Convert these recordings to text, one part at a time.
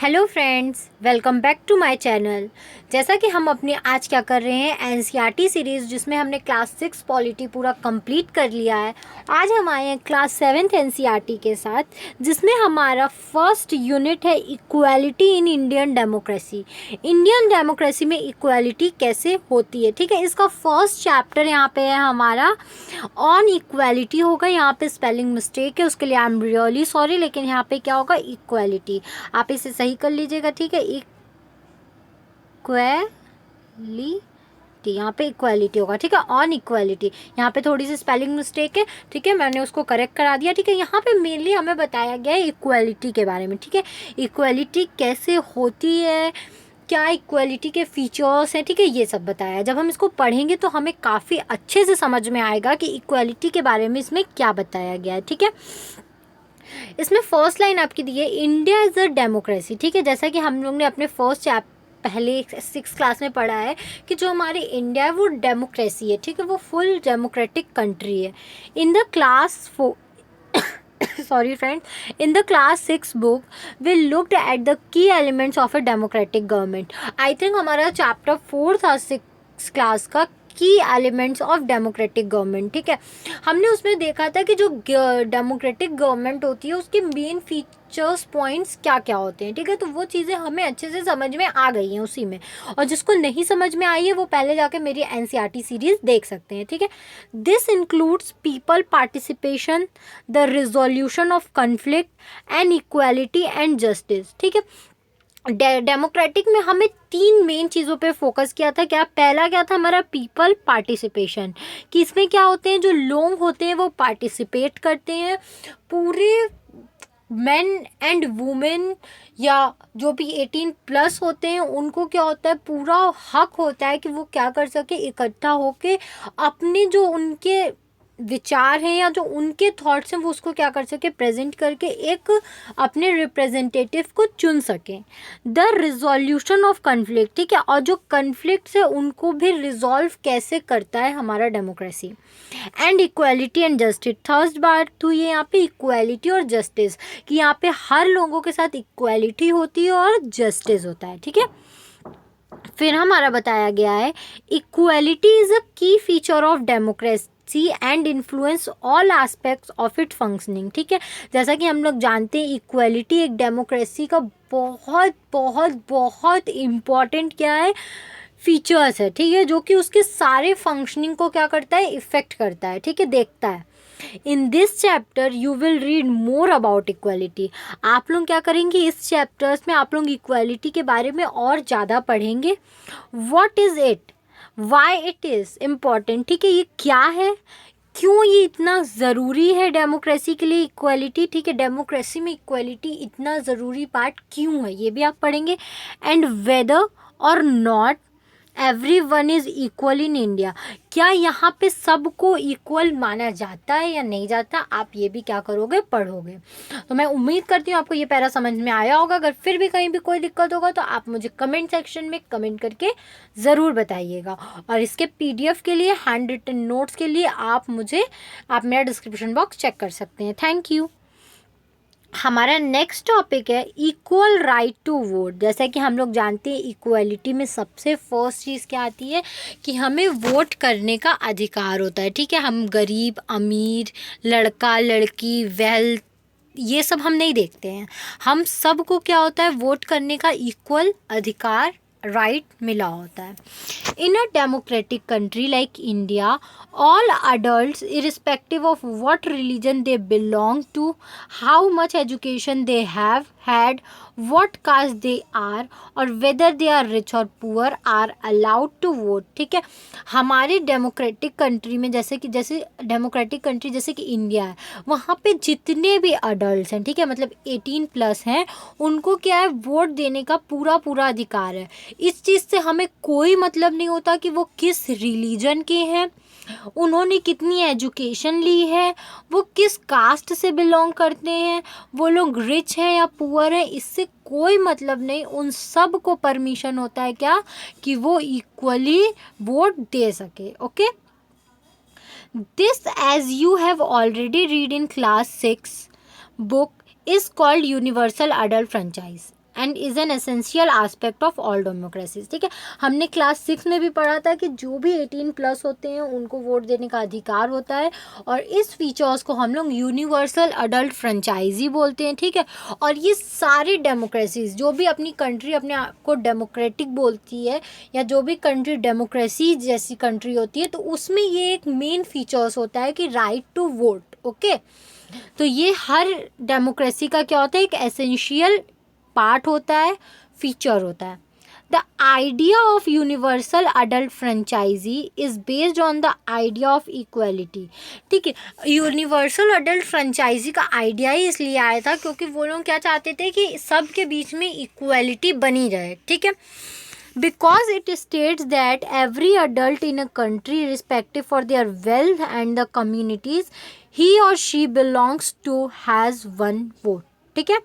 Hello friends, welcome back to my channel. जैसा कि हम अपने आज क्या कर रहे हैं एनसीईआरटी सीरीज़, जिसमें हमने क्लास 6 पॉलिटी पूरा कंप्लीट कर लिया है। आज हम आए हैं क्लास 7 एनसीईआरटी के साथ, जिसमें हमारा फर्स्ट यूनिट है equality in Indian democracy. Indian democracy में इक्वालिटी कैसे होती है, ठीक है। इसका फर्स्ट चैप्टर यहाँ पे है हमारा ऑन इक्वालिटी होगा। यहाँ पे स्पेलिंग मिस्टेक है, उसके लिए आई एम रियली सॉरी, लेकिन यहाँ पे क्या होगा, इक्वालिटी। आप इसे सही कर लीजिएगा, ठीक है। इक्वालिटी, यहाँ पे इक्वालिटी होगा, ठीक है। ऑन इक्वालिटी, यहाँ पे थोड़ी सी स्पेलिंग मिस्टेक है, ठीक है, मैंने उसको करेक्ट करा दिया, ठीक है। यहाँ पे मेनली हमें बताया गया है इक्वालिटी के बारे में, ठीक है। इक्वालिटी कैसे होती है, क्या इक्वालिटी के फीचर्स हैं, ठीक है, ये सब बताया है। जब हम इसको पढ़ेंगे तो हमें काफ़ी अच्छे से समझ में आएगा कि इक्वालिटी के बारे में इसमें क्या बताया गया है, ठीक है। इसमें फर्स्ट लाइन आपकी दी है, इंडिया इज़ अ डेमोक्रेसी, ठीक है। जैसा कि हम लोग ने अपने फर्स्ट पहले 6 क्लास में पढ़ा है कि जो हमारे इंडिया है वो डेमोक्रेसी है, ठीक है, वो फुल डेमोक्रेटिक कंट्री है। In the class sorry friends, in the class 6 book we looked at the key elements of a democratic government. I think हमारा चैप्टर 4 था 6 क्लास का, की एलिमेंट्स ऑफ डेमोक्रेटिक गवर्नमेंट, ठीक है। हमने उसमें देखा था कि जो डेमोक्रेटिक गवर्नमेंट होती है उसके मेन फीचर्स पॉइंट्स क्या क्या होते हैं, ठीक है। तो वो चीज़ें हमें अच्छे से समझ में आ गई हैं उसी में, और जिसको नहीं समझ में आई है वो पहले जाके मेरी एनसीईआरटी सीरीज़ देख सकते हैं, ठीक है। This includes people participation, the resolution of conflict and equality and justice, ठीक है। डेमोक्रेटिक में हमें 3 मेन चीज़ों पे फोकस किया था। क्या पहला क्या था हमारा, पीपल पार्टिसिपेशन, कि इसमें क्या होते हैं, जो लोग होते हैं वो पार्टिसिपेट करते हैं। पूरे मेन एंड वुमेन या जो भी 18+ होते हैं उनको क्या होता है, पूरा हक होता है कि वो क्या कर सके, इकट्ठा होके अपने जो उनके विचार हैं या जो उनके थॉट्स हैं वो उसको क्या कर सके, प्रेजेंट करके एक अपने रिप्रेजेंटेटिव को चुन सकें। द रिजोल्यूशन ऑफ कन्फ्लिक्ट, ठीक है, और जो कन्फ्लिक्ट है उनको भी रिजॉल्व कैसे करता है हमारा democracy. And equality and justice, third बात हुई है यहाँ पे इक्वालिटी और जस्टिस, कि यहाँ पे हर लोगों के साथ इक्वालिटी होती है और जस्टिस होता है, ठीक है। फिर हमारा बताया गया है इक्वालिटी इज अ की feature of democracy and influence all aspects of it functioning, ठीक है। जैसा कि हम लोग जानते हैं इक्वालिटी एक डेमोक्रेसी का बहुत बहुत बहुत इम्पॉर्टेंट क्या है, फीचर्स है, ठीक है, जो कि उसके सारे फंक्शनिंग को क्या करता है, इफ़ेक्ट करता है, ठीक है, देखता है। In this chapter you will read more about equality. आप लोग क्या करेंगे, इस चैप्टर्स में आप लोग इक्वालिटी के बारे में और ज़्यादा पढ़ेंगे। What is it, why it is important, ठीक है, ये क्या है, क्यों ये इतना ज़रूरी है डेमोक्रेसी के लिए इक्वालिटी, ठीक है, डेमोक्रेसी में इक्वालिटी इतना ज़रूरी पार्ट क्यों है, ये भी आप पढ़ेंगे। एंड वेदर और not everyone is equal in India, क्या यहाँ पे सबको इक्वल माना जाता है या नहीं जाता, आप ये भी क्या करोगे, पढ़ोगे। तो मैं उम्मीद करती हूँ आपको ये पैरा समझ में आया होगा। अगर फिर भी कहीं भी कोई दिक्कत होगा तो आप मुझे कमेंट सेक्शन में कमेंट करके ज़रूर बताइएगा। और इसके PDF के लिए, हैंड रिटन नोट्स के लिए आप मेरा डिस्क्रिप्शन बॉक्स चेक कर सकते हैं। Thank you. हमारा नेक्स्ट टॉपिक है इक्वल राइट टू वोट। जैसा कि हम लोग जानते हैं इक्वलिटी में सबसे फर्स्ट चीज़ क्या आती है कि हमें वोट करने का अधिकार होता है, ठीक है। हम गरीब अमीर, लड़का लड़की, वेल्थ, ये सब हम नहीं देखते हैं, हम सबको क्या होता है, वोट करने का इक्वल अधिकार, राइट मिला होता है। In a democratic country like India, all adults, irrespective of what religion they belong to, how much education they have had, what caste they are, or whether they are rich or poor, are allowed to vote, ठीक है। हमारे democratic country में जैसे democratic country जैसे कि India है, वहाँ पे जितने भी अडल्ट हैं, ठीक है, मतलब 18+ हैं, उनको क्या है, वोट देने का पूरा पूरा अधिकार है। इस चीज़ से हमें कोई मतलब नहीं होता कि वो किस रिलीजन के हैं, उन्होंने कितनी एजुकेशन ली है, वो किस कास्ट से बिलोंग करते हैं, वो लोग रिच हैं या पुअर हैं, इससे कोई मतलब नहीं। उन सब को परमिशन होता है क्या, कि वो इक्वली वोट दे सके। Okay, this as you have already read in class 6 book is called universal adult franchise. And is an essential aspect of all democracies. ठीक है, हमने क्लास 6 में भी पढ़ा था कि जो भी 18+ होते हैं उनको वोट देने का अधिकार होता है, और इस फीचर्स को हम लोग यूनिवर्सल अडल्ट फ्रेंचाइजी बोलते हैं। ठीक है, और ये सारी डेमोक्रेसीज जो भी अपनी कंट्री अपने आप को डेमोक्रेटिक बोलती है, या जो भी कंट्री डेमोक्रेसी जैसी कंट्री होती है, तो उसमें ये एक मेन फीचर्स होता है कि राइट टू वोट। ओके, तो ये हर डेमोक्रेसी का क्या होता है, एक एसेंशियल पार्ट होता है, फीचर होता है। The idea of universal adult franchise is based on the idea of equality. ठीक है, यूनिवर्सल अडल्ट फ्रेंचाइजी का आइडिया ही इसलिए आया था क्योंकि वो लोग क्या चाहते थे कि सबके बीच में इक्वलिटी बनी रहे। ठीक है, because it states that every adult in a country, irrespective for their wealth and the communities he or she belongs to, has one vote। ठीक है,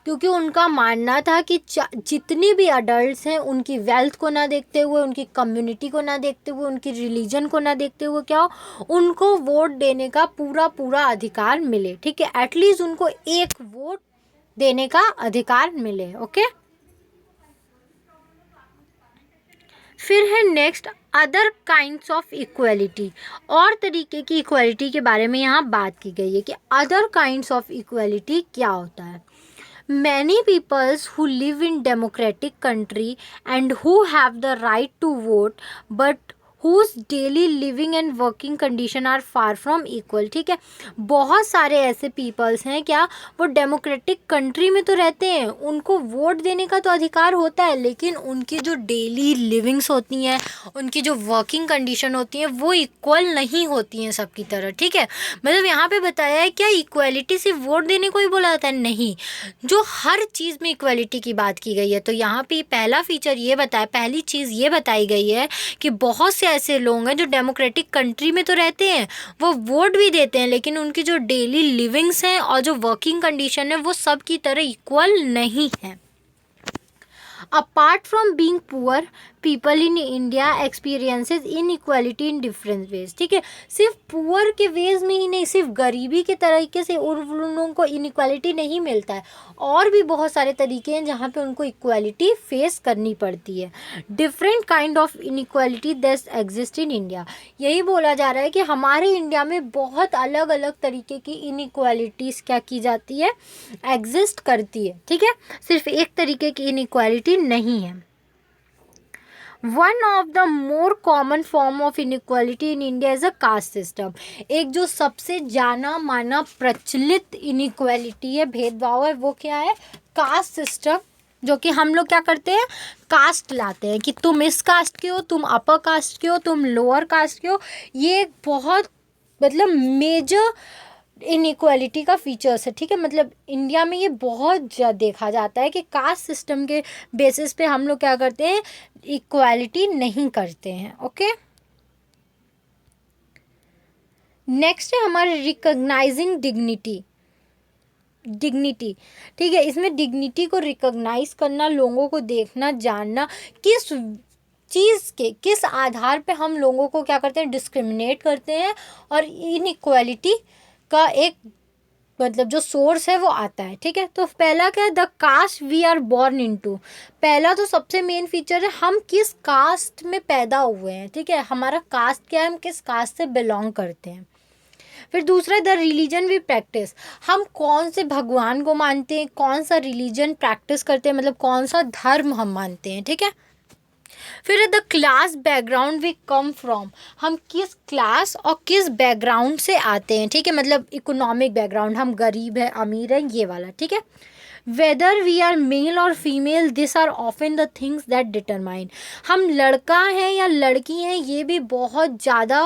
क्योंकि उनका मानना था कि जितने भी अडल्ट्स हैं उनकी वेल्थ को ना देखते हुए, उनकी कम्युनिटी को ना देखते हुए, उनकी रिलीजन को ना देखते हुए क्या हो, उनको वोट देने का पूरा पूरा अधिकार मिले। ठीक है, एटलीस्ट उनको एक वोट देने का अधिकार मिले। ओके, फिर है next other kinds of equality. और तरीके की इक्वलिटी के बारे में यहाँ बात की गई है कि अदर काइंड्स ऑफ इक्वलिटी क्या होता है। Many peoples who live in democratic country and who have the right to vote but whose daily living and working condition are far from equal। ठीक है, बहुत सारे ऐसे पीपल्स हैं क्या, वो डेमोक्रेटिक कंट्री में तो रहते हैं, उनको वोट देने का तो अधिकार होता है, लेकिन उनकी जो डेली लिविंग्स होती हैं, उनकी जो वर्किंग कंडीशन होती हैं, वो इक्वल नहीं होती हैं सबकी तरह। ठीक है, मतलब यहाँ पे बताया है क्या इक्वलिटी सिर्फ वोट देने को ही बोला जाता है, नहीं, जो हर चीज़ में इक्वलिटी की बात की गई है। तो यहाँ पे पहला फीचर ये बताया, पहली चीज़ ये बताई गई है कि बहुत से ऐसे लोग हैं जो डेमोक्रेटिक कंट्री में तो रहते हैं, वो वोट भी देते हैं, लेकिन उनकी जो डेली लिविंग्स हैं और जो वर्किंग कंडीशन है वो सब की तरह इक्वल नहीं है। Apart from being poor, people in India experiences inequality in different ways. ठीक है, सिर्फ पुअर के वेज में ही नहीं, सिर्फ गरीबी के तरीके से उन लोगों को इनइक्वालिटी नहीं मिलता है, और भी बहुत सारे तरीके हैं जहाँ पे उनको इक्वालिटी फेस करनी पड़ती है। Different kind of inequality that exist in India. यही बोला जा रहा है कि हमारे इंडिया में बहुत अलग अलग तरीके की इनइक्वालिटीज़ क्या की जाती है, एग्जिस्ट करती है। ठीक है, सिर्फ एक तरीके की इनइक्वालिटी नहीं है। One of the more common form of inequality in India is a caste system. एक जो सबसे जाना माना प्रचलित इनइक्वालिटी है, भेदभाव है, वो क्या है, कास्ट सिस्टम। जो कि हम लोग क्या करते हैं, कास्ट लाते हैं कि तुम इस कास्ट के हो, तुम अपर कास्ट के हो, तुम लोअर कास्ट के हो। ये बहुत मतलब मेजर इनइक्वालिटी का फीचर्स है। ठीक है, मतलब इंडिया में ये बहुत देखा जाता है कि कास्ट सिस्टम के बेसिस पे हम लोग क्या करते हैं, इक्वालिटी नहीं करते हैं। ओके, नेक्स्ट है हमारे रिकॉग्नाइजिंग डिग्निटी। ठीक है, इसमें डिग्निटी को रिकॉग्नाइज करना, लोगों को देखना, जानना, किस चीज़ के किस आधार पे हम लोगों को क्या करते हैं, डिस्क्रिमिनेट करते हैं, और इनइक्वालिटी का एक मतलब जो सोर्स है वो आता है। ठीक है, तो पहला क्या है, the caste we are born into. पहला तो सबसे मेन फीचर है हम किस कास्ट में पैदा हुए हैं। ठीक है, हमारा कास्ट क्या है, हम किस कास्ट से बिलोंग करते हैं। फिर दूसरा, द रिलीजन वी प्रैक्टिस, हम कौन से भगवान को मानते हैं, कौन सा रिलीजन प्रैक्टिस करते हैं, मतलब कौन सा धर्म हम मानते हैं। ठीक है, फिर the class background we come from, हम किस क्लास और किस बैकग्राउंड से आते हैं। ठीक है, मतलब इकोनॉमिक बैकग्राउंड, हम गरीब है, अमीर है, ये वाला। ठीक है, वेदर वी आर मेल और female, this are often the things that determine, हम लड़का हैं या लड़की हैं, ये भी बहुत ज़्यादा,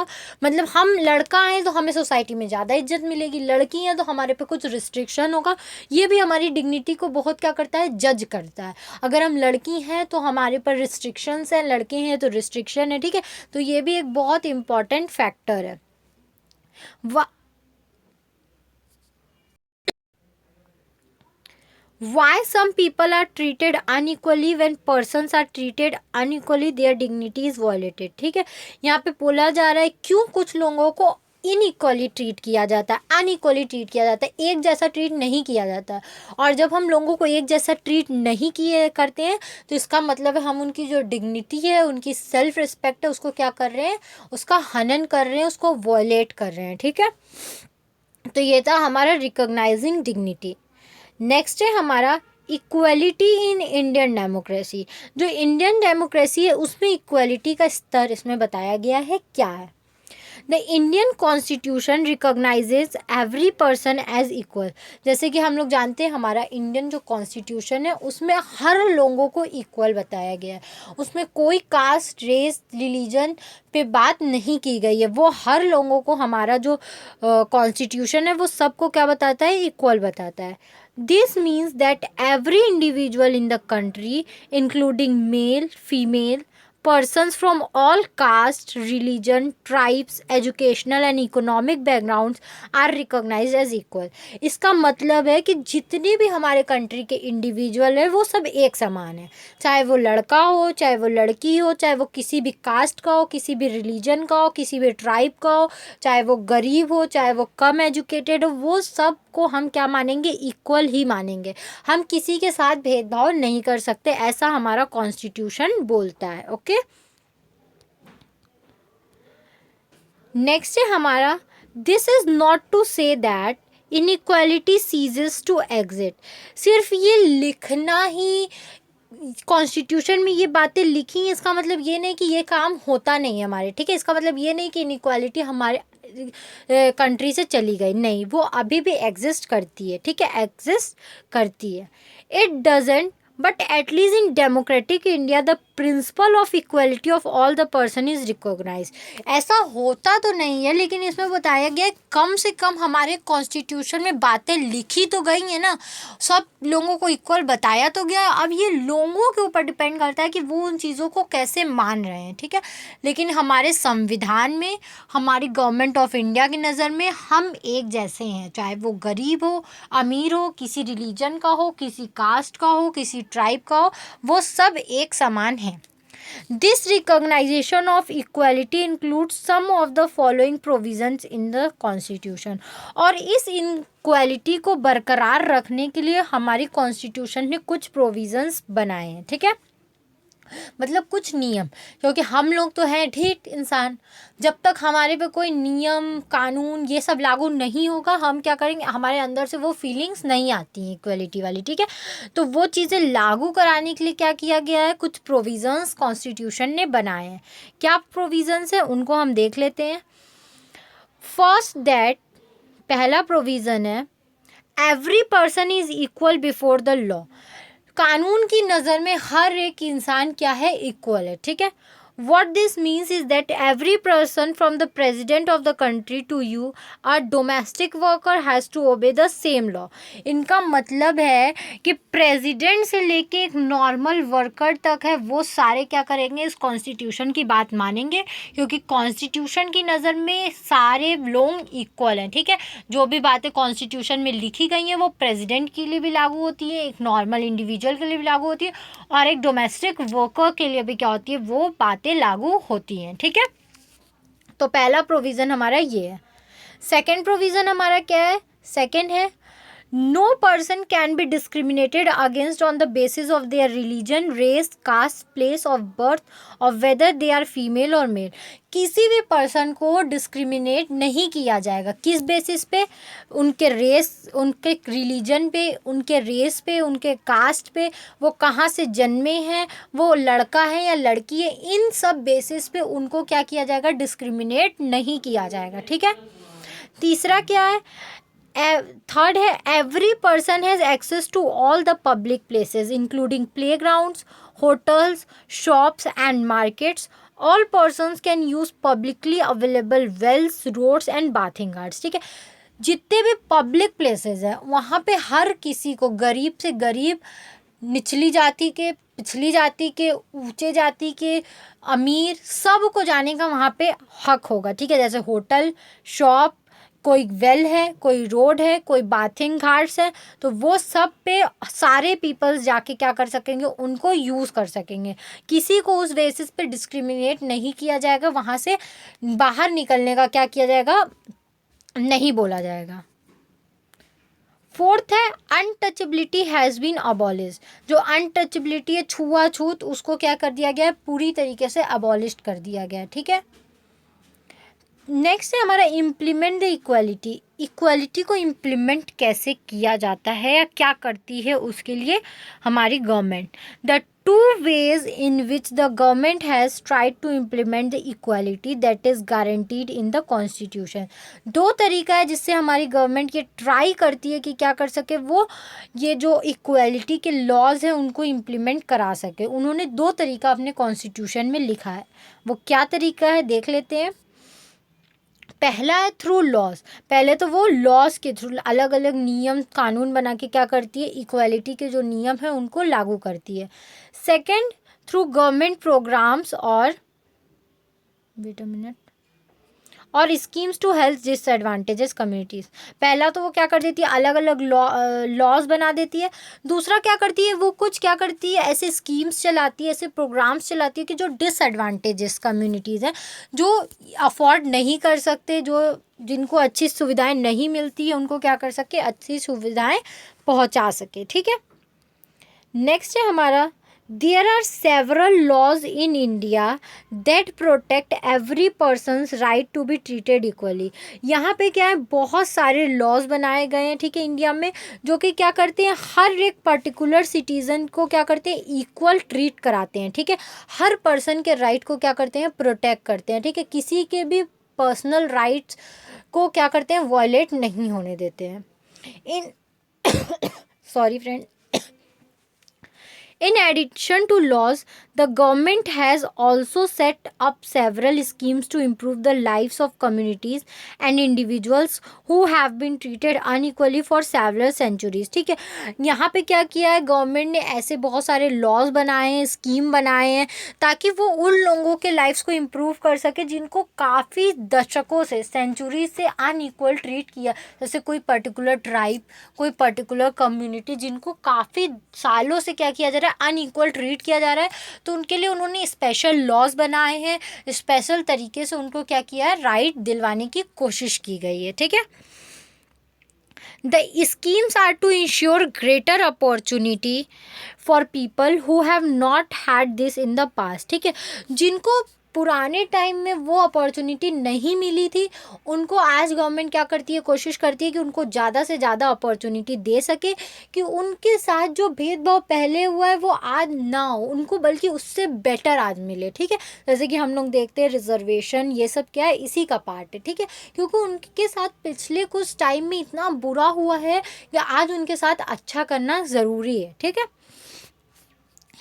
मतलब हम लड़का हैं तो हमें सोसाइटी में ज़्यादा इज्जत मिलेगी, लड़की हैं तो हमारे पे कुछ रिस्ट्रिक्शन होगा, ये भी हमारी डिग्निटी को बहुत क्या करता है, जज करता है। अगर हम लड़की हैं तो हमारे पर रिस्ट्रिक्शंस हैं, लड़के हैं तो रिस्ट्रिक्शन है। ठीक है, तो ये भी एक बहुत इम्पॉर्टेंट फैक्टर है। Why some people are treated unequally, when persons are treated unequally their dignity is violated। ठीक है, यहाँ पे बोला जा रहा है क्यों कुछ लोगों को इनइक्वली ट्रीट किया जाता है, अनइक्वली ट्रीट किया जाता है, एक जैसा ट्रीट नहीं किया जाता। और जब हम लोगों को एक जैसा ट्रीट नहीं किए करते हैं तो इसका मतलब है हम उनकी जो डिग्निटी है, उनकी सेल्फ रिस्पेक्ट है, उसको क्या कर रहे हैं, उसका हनन कर रहे हैं, उसको वॉयलेट कर रहे हैं। ठीक है, तो ये था हमारा रिकॉग्नाइजिंग डिग्निटी। नेक्स्ट है हमारा इक्वलिटी इन इंडियन डेमोक्रेसी। जो इंडियन डेमोक्रेसी है उसमें इक्वलिटी का स्तर इसमें बताया गया है क्या है। The Indian constitution recognises every person as equal. जैसे कि हम लोग जानते हैं हमारा इंडियन जो कॉन्स्टिट्यूशन है उसमें हर लोगों को इक्वल बताया गया है, उसमें कोई कास्ट, रेस, रिलीजन पे बात नहीं की गई है। वो हर लोगों को, हमारा जो कॉन्स्टिट्यूशन है वो सबको क्या बताता है, इक्वल बताता है। This means that every individual in the country including male, female, persons from all caste, religion, tribes, educational and economic backgrounds are recognized as equal। इसका मतलब है कि जितने भी हमारे कंट्री के इंडिविजुअल है वो सब एक समान है, चाहे वो लड़का हो, चाहे वो लड़की हो, चाहे वो किसी भी कास्ट का हो, किसी भी रिलीजन का हो, किसी भी ट्राइब का हो, चाहे वो गरीब हो, चाहे वो कम एजुकेटेड हो, वो सब को हम क्या मानेंगे, इक्वल ही मानेंगे। हम किसी के साथ भेदभाव नहीं कर सकते, ऐसा हमारा कॉन्स्टिट्यूशन बोलता है। ओके, नेक्स्ट है हमारा, this is not to say that inequality ceases to exist. सिर्फ ये लिखना ही, कॉन्स्टिट्यूशन में ये बातें लिखी हैं, इसका मतलब ये नहीं कि ये काम होता नहीं है हमारे। ठीक है, इसका मतलब ये नहीं कि इनइक्वालिटी हमारे कंट्री से चली गई, नहीं, वो अभी भी एग्जिस्ट करती है। ठीक है, एग्जिस्ट करती है। It doesn't, but at least in democratic India the principle of equality of all the person is recognise. ऐसा होता तो नहीं है, लेकिन इसमें बताया गया है कम से कम हमारे कॉन्स्टिट्यूशन में बातें लिखी तो गई हैं ना, सब लोगों को इक्वल बताया तो गया। अब ये लोगों के ऊपर डिपेंड करता है कि वो उन चीज़ों को कैसे मान रहे हैं। ठीक है, लेकिन हमारे संविधान में, हमारी गवर्नमेंट ऑफ इंडिया की नज़र में हम एक जैसे हैं, चाहे वो गरीब हो, अमीर हो, किसी रिलीजन का हो, किसी कास्ट का हो, किसी ट्राइब का हो, वो सब एक समान है। This recognition of equality includes some of the following provisions in the Constitution। और इस इनक्वालिटी को बरकरार रखने के लिए हमारी कॉन्स्टिट्यूशन ने कुछ प्रोविजंस बनाए हैं। ठीक है, मतलब कुछ नियम, क्योंकि हम लोग तो हैं ढीठ इंसान, जब तक हमारे पे कोई नियम, कानून ये सब लागू नहीं होगा हम क्या करेंगे, हमारे अंदर से वो फीलिंग्स नहीं आती हैं इक्वलिटी वाली। ठीक है, तो वो चीज़ें लागू कराने के लिए क्या किया गया है, कुछ प्रोविज़न्स कॉन्स्टिट्यूशन ने बनाए हैं। क्या प्रोविज़न्स है उनको हम देख लेते हैं। फर्स्ट दैट, पहला प्रोविज़न है, every person is equal before the law. कानून की नज़र में हर एक इंसान क्या है, इक्वल है। ठीक है, what this means is that every person from the president of the country to you are domestic worker has to obey the same law. इनका मतलब है कि प्रेजिडेंट से लेके एक नॉर्मल वर्कर तक है, वो सारे क्या करेंगे, इस कॉन्स्टिट्यूशन की बात मानेंगे, क्योंकि कॉन्स्टिट्यूशन की नज़र में सारे लोग इक्वल हैं। ठीक है, जो भी बातें कॉन्स्टिट्यूशन में लिखी गई हैं वो प्रेसिडेंट के लिए भी लागू होती है, एक नॉर्मल इंडिविजुअल के लिए भी लागू होती है, और एक डोमेस्टिक वर्कर के लिए भी क्या होती है, वो बातें लागू होती हैं। ठीक है, तो पहला प्रोविज़न हमारा ये है। सेकंड प्रोविज़न हमारा क्या है, सेकंड है, no person can be discriminated against on the basis of their religion, race, caste, place of birth, or whether they are female or male। किसी भी पर्सन को डिस्क्रिमिनेट नहीं किया जाएगा, किस बेसिस पे, उनके रेस, उनके रिलीजन पे, उनके रेस पे, उनके कास्ट पे, वो कहाँ से जन्मे हैं, वो लड़का है या लड़की है, इन सब बेसिस पे उनको क्या किया जाएगा, डिस्क्रिमिनेट नहीं किया जाएगा। ठीक है, तीसरा क्या है, थर्ड है, every person has access to all the public places including playgrounds, hotels, shops and markets. All persons can use publicly available wells, roads and bathing guards. ठीक है, जितने भी पब्लिक प्लेसेस हैं वहाँ पे हर किसी को, गरीब से गरीब, निचली जाति के, पिछली जाति के, ऊंचे जाति के, अमीर, सब को जाने का वहाँ पे हक होगा। ठीक है, जैसे होटल, शॉप, कोई वेल है, कोई रोड है, कोई बाथिंग घाट्स है, तो वो सब पे सारे पीपल्स जाके क्या कर सकेंगे, उनको यूज़ कर सकेंगे। किसी को उस बेसिस पे डिस्क्रिमिनेट नहीं किया जाएगा, वहाँ से बाहर निकलने का क्या किया जाएगा, नहीं बोला जाएगा। फोर्थ है अनटचेबिलिटी हैज़ बीन अबॉलिश। जो अनटचेबिलिटी है, छुआछूत, उसको क्या कर दिया गया है, पूरी तरीके से अबॉलिश कर दिया गया है। ठीक है, नेक्स्ट है हमारा इम्प्लीमेंट द इक्वालिटी। इक्वालिटी को इम्प्लीमेंट कैसे किया जाता है या क्या करती है उसके लिए हमारी government. The two ways in which the government has tried to implement the equality that is guaranteed in the constitution. दो तरीका है जिससे हमारी गवर्नमेंट ये ट्राई करती है कि क्या कर सके, वो ये जो इक्वालिटी के लॉज हैं उनको इम्प्लीमेंट करा सके। उन्होंने दो तरीका अपने कॉन्स्टिट्यूशन में लिखा है। वो क्या तरीका है देख लेते हैं। पहला है थ्रू लॉज। पहले तो वो लॉज के थ्रू अलग अलग नियम कानून बना के क्या करती है, इक्वालिटी के जो नियम है उनको लागू करती है। सेकंड, थ्रू गवर्नमेंट प्रोग्राम्स और वेट अ मिनट और schemes to help disadvantages communities. पहला तो वो क्या कर देती है, अलग अलग लॉज बना देती है। दूसरा क्या करती है, वो कुछ क्या करती है, ऐसे स्कीम्स चलाती है, ऐसे प्रोग्राम्स चलाती है कि जो डिसएडवांटेजेस कम्युनिटीज़ हैं, जो अफोर्ड नहीं कर सकते, जो जिनको अच्छी सुविधाएं नहीं मिलती है, उनको क्या कर सके, अच्छी सुविधाएं पहुंचा सके। ठीक है, नेक्स्ट है हमारा there are several laws in India that protect every persons right to be treated equally. यहाँ पे क्या है, बहुत सारे लॉज बनाए गए हैं, ठीक है, इंडिया में, जो कि क्या करते हैं, हर एक पर्टिकुलर सिटीज़न को क्या करते हैं, इक्वल ट्रीट कराते हैं। ठीक है, हर पर्सन के राइट को क्या करते हैं, प्रोटेक्ट करते हैं। ठीक है, किसी के भी पर्सनल राइट्स को क्या करते हैं, वायलेट नहीं होने देते हैं। In sorry friend, in addition to laws, the government has also set up several schemes to improve the lives of communities and individuals who have been treated unequally for several centuries. ठीक है, यहाँ पे क्या किया है government ने, ऐसे बहुत सारे लॉज बनाए हैं, स्कीम बनाए हैं, ताकि वो उन लोगों के लाइफ्स को इम्प्रूव कर सके जिनको काफ़ी दशकों से, सेंचुरी से अनइक्वल ट्रीट किया। जैसे कोई पर्टिकुलर ट्राइब, कोई पर्टिकुलर कम्युनिटी जिनको काफ़ी सालों से क्या किया जा रहा है, अनइक्वल ट्रीट किया जा रहा है, तो उनके लिए उन्होंने स्पेशल लॉज बनाए हैं, स्पेशल तरीके से उनको क्या किया है, राइट दिलवाने की कोशिश की गई है। ठीक है, the schemes are to ensure greater opportunity for people who have not had this in the past. ठीक है, जिनको पुराने टाइम में वो अपॉर्चुनिटी नहीं मिली थी, उनको आज गवर्नमेंट क्या करती है, कोशिश करती है कि उनको ज़्यादा से ज़्यादा अपॉर्चुनिटी दे सके, कि उनके साथ जो भेदभाव पहले हुआ है वो आज ना हो, उनको बल्कि उससे बेटर आज मिले। ठीक है, जैसे कि हम लोग देखते हैं रिजर्वेशन, ये सब क्या है, इसी का पार्ट है। ठीक है, क्योंकि उनके साथ पिछले कुछ टाइम में इतना बुरा हुआ है कि आज उनके साथ अच्छा करना ज़रूरी है। ठीक है,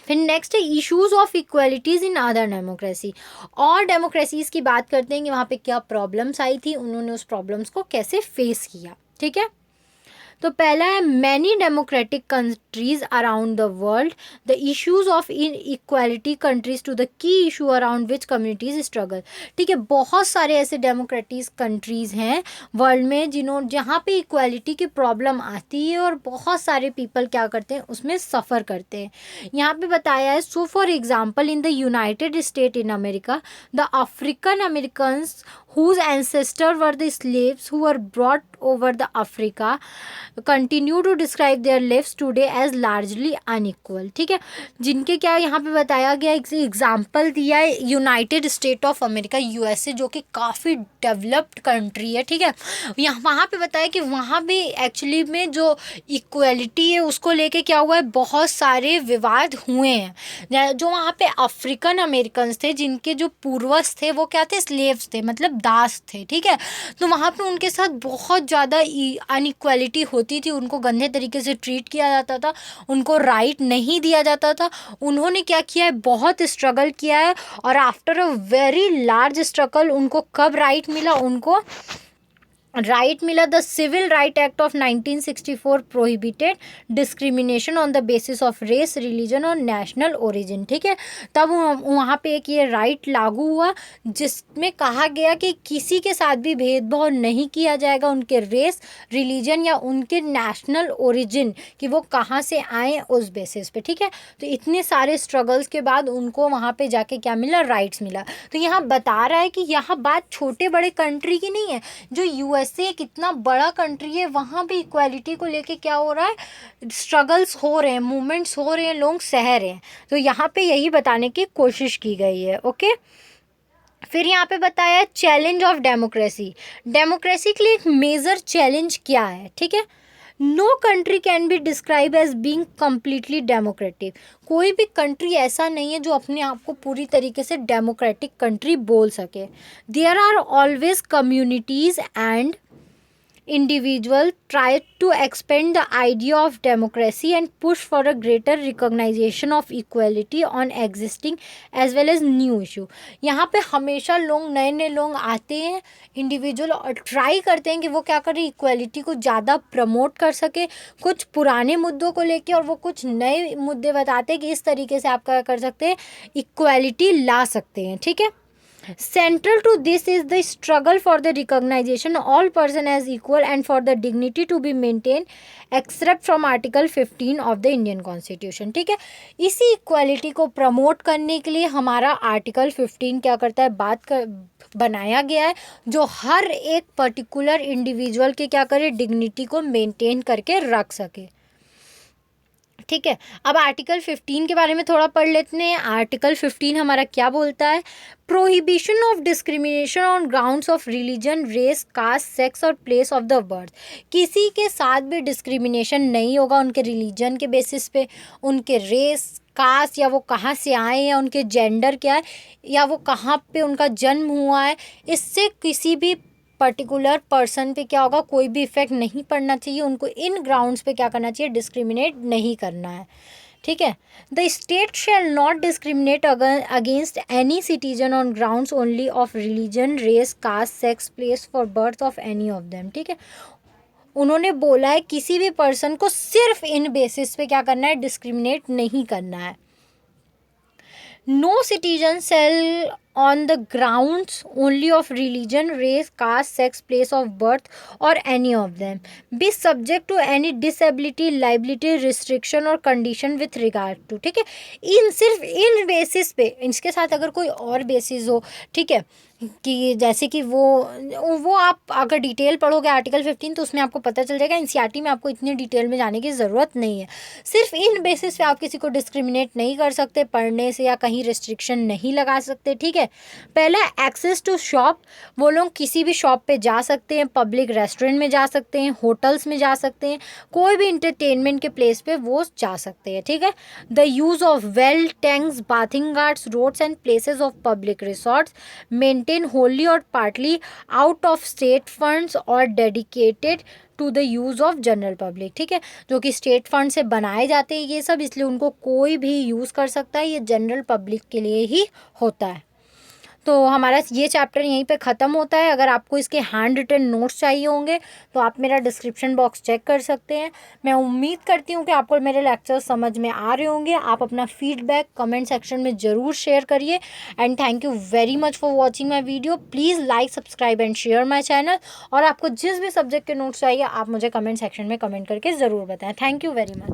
फिर नेक्स्ट है issues of equalities in other democracy. और डेमोक्रेसीज़ की बात करते हैं कि वहाँ पे क्या प्रॉब्लम्स आई थी, उन्होंने उस प्रॉब्लम्स को कैसे फेस किया। ठीक है, तो पहला है many democratic countries around the world the issues of inequality countries to the key issue around which communities struggle. ठीक है, बहुत सारे ऐसे डेमोक्रेटिक कंट्रीज हैं वर्ल्ड में जहाँ पे इक्वालिटी की प्रॉब्लम आती है और बहुत सारे पीपल क्या करते हैं, उसमें सफ़र करते हैं। यहाँ पे बताया है, so for example in the United state in America the African Americans whose ancestors were the slaves who were brought over the Africa continue to describe their lives today as largely unequal। ठीक है, जिनके क्या यहाँ पे बताया गया, example दिया है United state of America, USA, जो कि काफ़ी डेवलप्ड कंट्री है। ठीक है, यहाँ वहाँ पे बताया कि वहाँ भी एक्चुअली में जो इक्वलिटी है उसको लेके क्या हुआ है, बहुत सारे विवाद हुए हैं। जो वहाँ पे अफ्रीकन अमेरिकन थे, जिनके जो पूर्वज थे वो क्या थे, स्लेव्स थे, मतलब दास थे। ठीक है, तो वहाँ पे उनके साथ बहुत ज़्यादा अनइक्वालिटी होती थी, उनको गंदे तरीके से ट्रीट किया जाता था, उनको राइट नहीं दिया जाता था। उन्होंने क्या किया है, बहुत स्ट्रगल किया है, और after a very large struggle उनको कब राइट मिला, उनको राइट मिला। The Civil Right Act of 1964 prohibited discrimination on the basis of race, religion और नेशनल ओरिजिन। ठीक है, तब वहाँ पे एक ये राइट लागू हुआ जिसमें कहा गया कि किसी के साथ भी भेदभाव नहीं किया जाएगा उनके रेस, रिलीजन या उनके नेशनल ओरिजिन, कि वो कहाँ से आए उस बेसिस पे। ठीक है, तो इतने सारे स्ट्रगल्स के बाद उनको वहाँ पे जाके क्या मिला, राइट्स मिला। तो यहाँ बता रहा है कि यहाँ बात छोटे बड़े कंट्री की नहीं है, जो यूएसए यूएसए कितना बड़ा कंट्री है, वहाँ भी इक्वालिटी को लेके क्या हो रहा है, स्ट्रगल्स हो रहे हैं, मूवमेंट्स हो रहे हैं, लोग सह रहे हैं। तो यहाँ पे यही बताने की कोशिश की गई है। ओके, फिर यहाँ पे बताया चैलेंज ऑफ डेमोक्रेसी। डेमोक्रेसी के लिए एक मेजर चैलेंज क्या है, ठीक है। No country can be describe as being completely democratic. कोई भी कंट्री ऐसा नहीं है जो अपने आप को पूरी तरीके से डेमोक्रेटिक कंट्री बोल सके। There are always communities and individual try to expand the idea of democracy and push for a greater recognition of equality on existing as well as new issue। यहाँ पे हमेशा लोग नए नए लोग आते हैं इंडिविजुअल और ट्राई करते हैं कि वो क्या करें, इक्वालिटी को ज़्यादा प्रमोट कर सके कुछ पुराने मुद्दों को लेके, और वो कुछ नए मुद्दे बताते हैं कि इस तरीके से आप क्या कर सकते हैं, इक्वालिटी ला सकते हैं, ठीक है। Central to this is the struggle for the recognition of all persons as equal and for the dignity to be maintained except from Article 15 of the Indian Constitution। ठीक है, इसी इक्वालिटी को प्रमोट करने के लिए हमारा आर्टिकल 15 क्या करता है, बनाया गया है, जो हर एक पर्टिकुलर इंडिविजुअल के क्या करे, डिग्निटी को मेंटेन करके रख सके। ठीक है, अब आर्टिकल 15 के बारे में थोड़ा पढ़ लेते हैं। आर्टिकल 15 हमारा क्या बोलता है, prohibition of discrimination on grounds of religion, race, caste, sex और प्लेस ऑफ द बर्थ। किसी के साथ भी डिस्क्रिमिनेशन नहीं होगा उनके रिलीजन के बेसिस पे, उनके रेस, कास्ट, या वो कहाँ से आए हैं, उनके जेंडर क्या है, या वो कहाँ पे उनका जन्म हुआ है, इससे किसी भी पर्टिकुलर पर्सन पे क्या होगा, कोई भी इफेक्ट नहीं पड़ना चाहिए। उनको इन ग्राउंड्स पे क्या करना चाहिए, डिस्क्रिमिनेट नहीं करना है। ठीक है, the state shall not discriminate against any citizen on grounds only of religion, race, caste, sex, place for birth of any of them. ठीक है, उन्होंने बोला है किसी भी पर्सन को सिर्फ इन बेसिस पे क्या करना है, डिस्क्रिमिनेट नहीं करना है। No citizen shall on the grounds only of religion, race, caste, sex, place of birth or any of them be subject to any disability, liability, restriction और condition with regard to। ठीक है, इन सिर्फ इन basis पे, इसके साथ अगर कोई और बेसिस हो, ठीक है, कि जैसे कि वो आप अगर डिटेल पढ़ोगे आर्टिकल 15 तो उसमें आपको पता चल जाएगा। एनसीईआरटी में आपको इतनी डिटेल में जाने की ज़रूरत नहीं है। सिर्फ इन बेसिस पे आप किसी को डिस्क्रिमिनेट नहीं कर सकते पढ़ने से, या कहीं रिस्ट्रिक्शन नहीं लगा सकते। ठीक है, पहला एक्सेस टू शॉप, वो लोग किसी भी शॉप पे जा सकते हैं, पब्लिक रेस्टोरेंट में जा सकते हैं, होटल्स में जा सकते हैं, कोई भी इंटरटेनमेंट के प्लेस पे वो जा सकते हैं। ठीक है, the use of well, tanks, bathing guards, roads and places of public resorts maintain wholly और partly out of state funds और dedicated to the use of general public. ठीक है, जो कि स्टेट फंड से बनाए जाते हैं ये सब, इसलिए उनको कोई भी यूज़ कर सकता है, ये जनरल पब्लिक के लिए ही होता है। तो हमारा ये चैप्टर यहीं पे ख़त्म होता है। अगर आपको इसके हैंड रिटन नोट्स चाहिए होंगे तो आप मेरा डिस्क्रिप्शन बॉक्स चेक कर सकते हैं। मैं उम्मीद करती हूँ कि आपको मेरे लेक्चर्स समझ में आ रहे होंगे। आप अपना फीडबैक कमेंट सेक्शन में ज़रूर शेयर करिए। And thank you very much for watching my video. Please like, subscribe and share my channel. और आपको जिस भी सब्जेक्ट के नोट्स चाहिए आप मुझे कमेंट सेक्शन में कमेंट करके ज़रूर बताएँ। Thank you very much.